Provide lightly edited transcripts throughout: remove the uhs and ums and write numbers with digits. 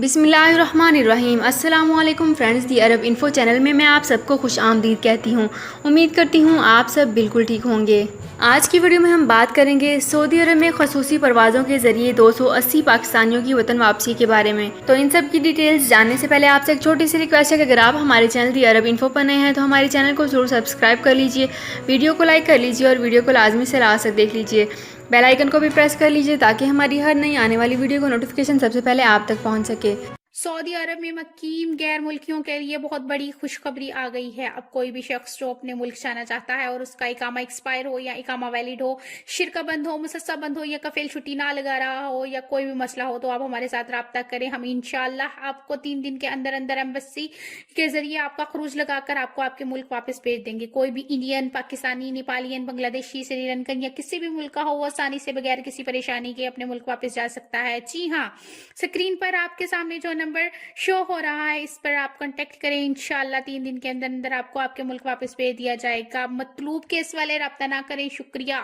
बिस्मिल्लाहिर्रहमानिर्रहीम। अस्सलामुअलैकुम फ्रेंड्स, दी अरब info channel में मैं आप सबको खुश आमदीद कहती हूँ। उम्मीद करती हूँ आप सब बिल्कुल ठीक होंगे। आज की वीडियो में हम बात करेंगे सऊदी अरब में खसूसी परवाज़ों के ज़रिए 280 पाकिस्तानियों की वतन वापसी के बारे में। तो इन सब की डिटेल्स जानने से पहले आपसे एक छोटी सी रिक्वेस्ट है कि अगर आप हमारे चैनल दी अरब इन्फो पर नए हैं तो हमारे चैनल को जरूर सब्सक्राइब कर लीजिए, वीडियो को लाइक कर लीजिए और वीडियो को लाजमी से लास्ट तक देख लीजिए। बेल आइकन को भी प्रेस कर लीजिए ताकि हमारी हर नई आने वाली वीडियो का नोटिफिकेशन सबसे पहले आप तक पहुंच सके। सऊदी अरब में मकीम गैर मुल्कियों के लिए बहुत बड़ी खुशखबरी आ गई है। अब कोई भी शख्स जो अपने मुल्क जाना चाहता है और उसका इकामा एक्सपायर हो या इकामा वैलिड हो, शिरका बंद हो, मुसस्सा बंद हो या कफिल छुट्टी ना लगा रहा हो या कोई भी मसला हो, तो आप हमारे साथ रब्ता करें। हम इंशाल्लाह आपको 3 दिन के अंदर अंदर एम्बेसी के जरिए आपका खरूज लगाकर आपको आपके मुल्क वापस भेज देंगे। कोई भी इंडियन, पाकिस्तानी, नेपालियन, बांग्लादेशी, श्रीलंकन या किसी भी मुल्क का हो, वो आसानी से बगैर किसी परेशानी के अपने मुल्क वापस जा सकता है। जी हाँ, स्क्रीन पर आपके सामने जो नंबर शो हो रहा है इस पर आप कांटेक्ट करें। इंशाल्लाह 3 दिन के अंदर अंदर आपको आपके मुल्क वापस भेज दिया जाएगा। मतलूब केस वाले रब्ता ना करें। शुक्रिया।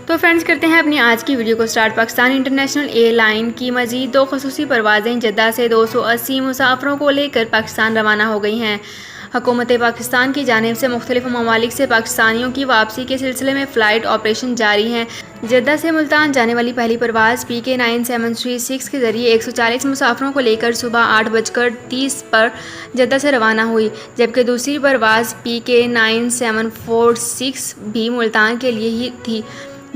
तो फ्रेंड्स, करते हैं अपनी आज की वीडियो को स्टार्ट। पाकिस्तान इंटरनेशनल एयरलाइन की मजीद 2 खसूसी परवाज़ें जद्दा से 280 मुसाफरों को लेकर पाकिस्तान रवाना हो गई हैं। हुकूमत पाकिस्तान की जानिब से मुख्तलिफ ममालिक से पाकिस्तानियों की वापसी के सिलसिले में फ़्लाइट ऑपरेशन जारी हैं। जद्दा से मुल्तान जाने वाली पहली परवाज़ PK 9736 के ज़रिए 140 मुसाफरों को लेकर सुबह 8:30 पर जद्दा से रवाना हुई, जबकि दूसरी परवाज़ PK 9746 भी मुल्तान के लिए ही थी,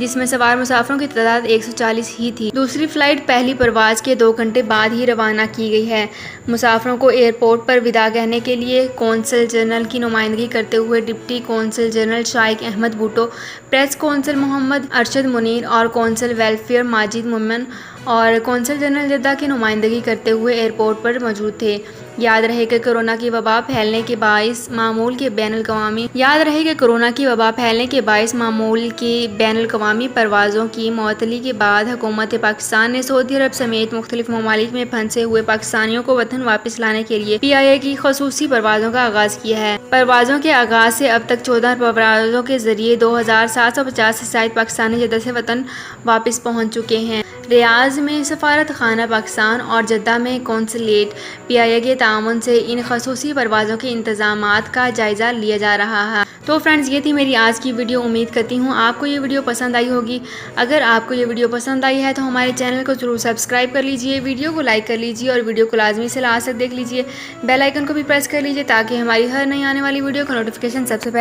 जिसमें सवार मुसाफरों की तादाद 140 ही थी। दूसरी फ़्लाइट पहली परवाज़ के 2 घंटे बाद ही रवाना की गई है। मुसाफरों को एयरपोर्ट पर विदा कहने के लिए कौंसल जनरल की नुमाइंदगी करते हुए deputy consul general Shaikh Ahmed Bhutto, press consul Mohammad Arshad Munir और कौंसल वेलफेयर माजिद मोमिन और कौंसल जनरल जद्दा की नुमाइंदगी करते हुए एयरपोर्ट पर मौजूद थे। याद रहे कि कोरोना की वबा फैलने के बाइस मामूल के बैनुल अक़वामी परवाज़ों की मुअत्तली के बाद हुकूमत पाकिस्तान ने सऊदी अरब समेत मुख्तलिफ ममालिक में फंसे हुए पाकिस्तानियों को वतन वापस लाने के लिए PIA की खसूसी परवाज़ों का आगाज़ किया है। परवाज़ों के आगाज़ से अब तक 14 परवाज़ों के जरिए 2750 शायद पाकिस्तानी जद्दा से वतन वापस पहुँच चुके हैं। रियाज में सफारत खाना पाकिस्तान और जद्दा में कौंसलेट PIA के ताउन से इन खसूसी परवाज़ों के इंतज़ामात का जायज़ा लिया जा रहा है। तो फ्रेंड्स, ये थी मेरी आज की वीडियो। उम्मीद करती हूँ आपको ये वीडियो पसंद आई होगी। अगर आपको ये वीडियो पसंद आई है तो हमारे चैनल को जरूर सब्सक्राइब कर लीजिए, वीडियो को लाइक कर लीजिए और वीडियो को लाजमी से लास्ट तक देख लीजिए। बेल आइकन को भी प्रेस कर लीजिए ताकि हमारी हर नई आने वाली वीडियो का नोटिफिकेशन सबसे पहले